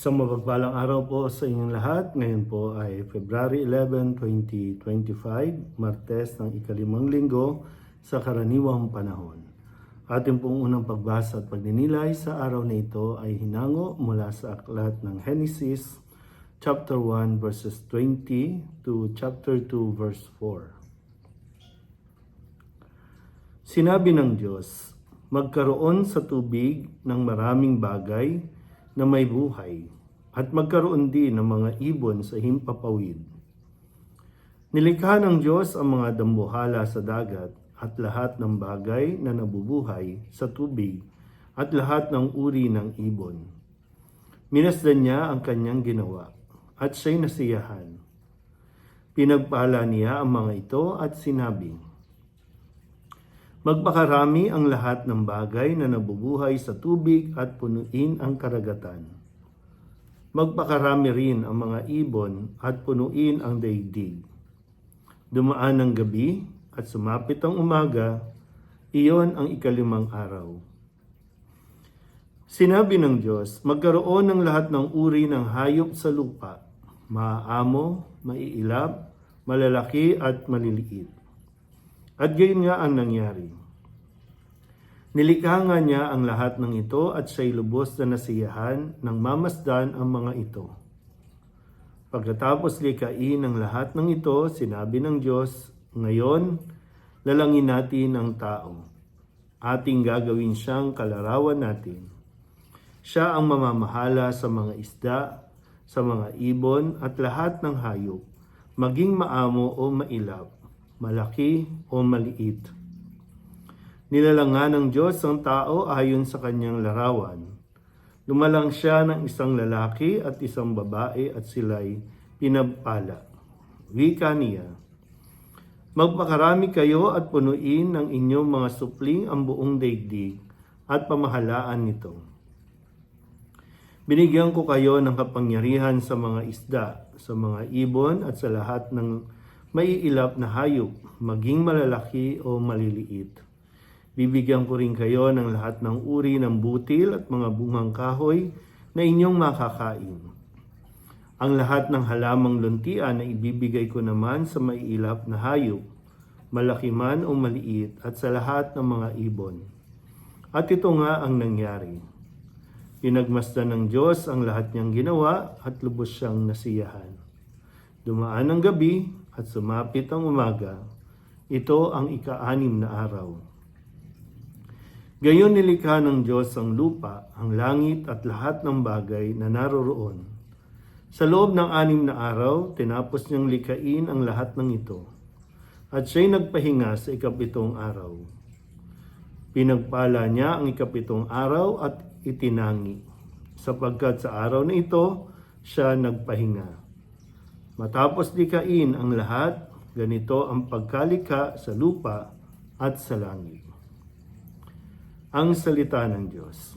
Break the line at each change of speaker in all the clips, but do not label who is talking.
Isang mapagpalang araw po sa inyong lahat. Ngayon po ay February 11, 2025, Martes ng ikalimang linggo sa karaniwang panahon. Ating pong unang pagbasa at pagninilay sa araw na ito ay hinango mula sa aklat ng Genesis, chapter 1, verses 20 to chapter 2, verse 4. Sinabi ng Diyos, magkaroon sa tubig ng maraming bagay na may buhay, at magkaroon din ng mga ibon sa himpapawid. Nilikha ng Diyos ang mga dambuhala sa dagat at lahat ng bagay na nabubuhay sa tubig at lahat ng uri ng ibon. Minasdan niya ang kanyang ginawa at siya'y nasiyahan. Pinagpala niya ang mga ito at sinabi, magpakarami ang lahat ng bagay na nabubuhay sa tubig at punuin ang karagatan. Magpakarami rin ang mga ibon at punuin ang daigdig. Dumaan ang gabi at sumapit ang umaga, iyon ang ikalimang araw. Sinabi ng Diyos, magkaroon ng lahat ng uri ng hayop sa lupa, maaamo, maiilap, malalaki at maliliit. At gayon nga ang nangyari. Nilikha nga niya ang lahat ng ito at siya'y lubos na nasiyahan nang mamasdan ang mga ito. Pagkatapos likhain ang lahat ng ito, sinabi ng Diyos, ngayon, lalangin natin ang tao. Ating gagawin siyang kalarawan natin. Siya ang mamamahala sa mga isda, sa mga ibon at lahat ng hayop, maging maamo o mailap, malaki o maliit. Nilalangan ng Diyos ang tao ayon sa kanyang larawan. Lumalang siya ng isang lalaki at isang babae at sila'y pinagpala. Wika niya, magpakarami kayo at punuin ng inyong mga supling ang buong daigdig at pamahalaan nito. Binigyan ko kayo ng kapangyarihan sa mga isda, sa mga ibon at sa lahat ng maiilap na hayop, maging malalaki o maliliit. Bibigyan ko rin kayo ng lahat ng uri ng butil at mga bungang kahoy na inyong makakain. Ang lahat ng halamang luntian na ibibigay ko naman sa maiilap na hayop, malaki man o maliit, at sa lahat ng mga ibon. At ito nga ang nangyari. Pinagmasdan ng Diyos ang lahat niyang ginawa at lubos siyang nasiyahan. Dumaan ang gabi at sumapit ang umaga. Ito ang ika-6 na araw. Gayon nilikha ng Diyos ang lupa, ang langit at lahat ng bagay na naroroon. Sa loob ng 6 na araw, tinapos niyang likhain ang lahat ng ito. At siya'y nagpahinga sa ika-7 araw. Pinagpala niya ang ika-7 araw at itinangi, sapagkat sa araw na ito, siya nagpahinga. Matapos likhain ang lahat, ganito ang pagkalikha sa lupa at sa langit. Ang salita ng Diyos.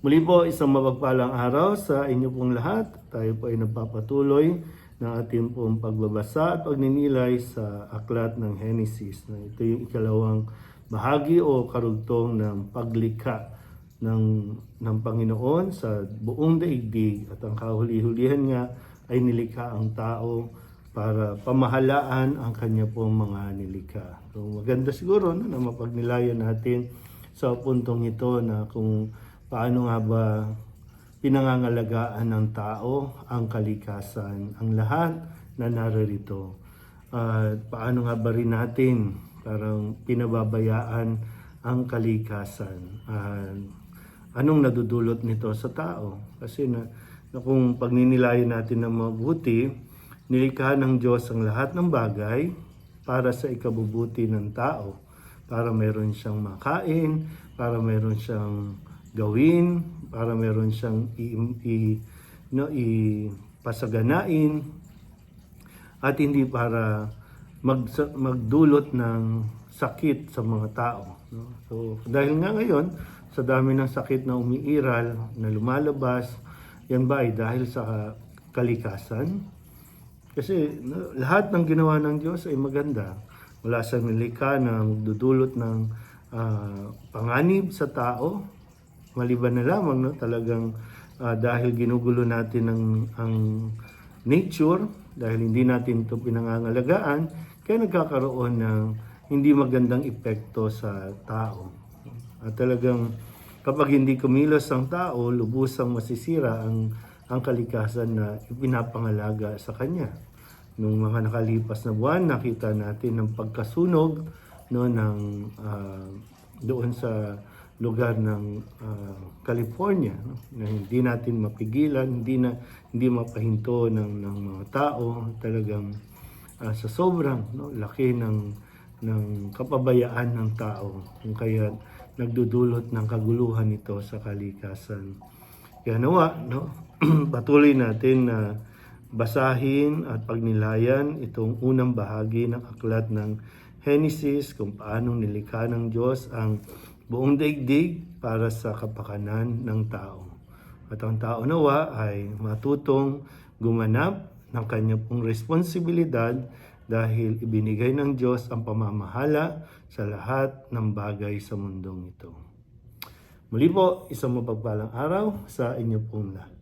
Muli po, isang mapagpalang araw sa inyo pong lahat. Tayo po ay nagpapatuloy ng ating pong pagbabasa at pagninilay sa aklat ng Genesis. Ito yung ikalawang bahagi o karugtong ng paglikha ng Panginoon sa buong daigdig, at ang kahuli-hulihan nga ay nilikha ang tao para pamahalaan ang kanya pong mga nilikha. So maganda siguro na mapagnilayan natin sa puntong ito na kung paano nga ba pinangangalagaan ng tao ang kalikasan, ang lahat na naririto. Paano nga ba rin natin parang pinababayaan ang kalikasan? Anong nadudulot nito sa tao? Kasi na kung pagninilayan natin ng mabuti, nilikha ng Diyos ang lahat ng bagay para sa ikabubuti ng tao. Para meron siyang makain, para meron siyang gawin, para meron siyang ipasaganain, at hindi para magdulot ng sakit sa mga tao. So, dahil nga ngayon, sa dami ng sakit na umiiral, na lumalabas, yan ba ay dahil sa kalikasan? Kasi lahat ng ginawa ng Diyos ay maganda. Wala sa nilikha na magdudulot ng panganib sa tao. Maliban na lamang talagang dahil ginugulo natin ang nature, dahil hindi natin ito pinangangalagaan, kaya nagkakaroon ng hindi magandang epekto sa tao. At talagang kapag hindi kumilos ang tao, lubusang masisira ang kalikasan na ipinapangalaga sa kanya. Nung mga nakalipas na buwan, nakita natin ang pagkasunog doon sa lugar ng California, na hindi natin mapigilan, hindi mapahinto ng mga tao, talagang sa sobrang laki ng kapabayaan ng tao, kung kaya nagdudulot ng kaguluhan ito sa kalikasan. Kaya nawa, patuloy natin na basahin at pagnilayan itong unang bahagi ng aklat ng Genesis, kung paano nilikha ng Diyos ang buong daigdig para sa kapakanan ng tao. At ang tao nawa ay matutong gumanap ng kanyang pong responsibilidad dahil ibinigay ng Diyos ang pamamahala sa lahat ng bagay sa mundong ito. Muli po, isang mapagpalang araw sa inyo pong lahat.